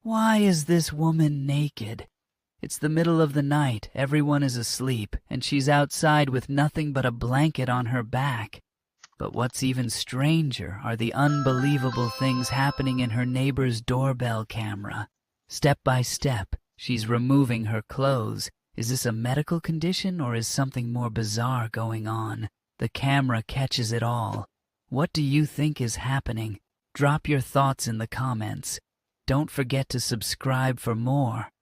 Why is this woman naked? It's the middle of the night, everyone is asleep, and she's outside with nothing but a blanket on her back. But what's even stranger are the unbelievable things happening in her neighbor's doorbell camera. Step by step, she's removing her clothes. Is this a medical condition or is something more bizarre going on? The camera catches it all. What do you think is happening? Drop your thoughts in the comments. Don't forget to subscribe for more.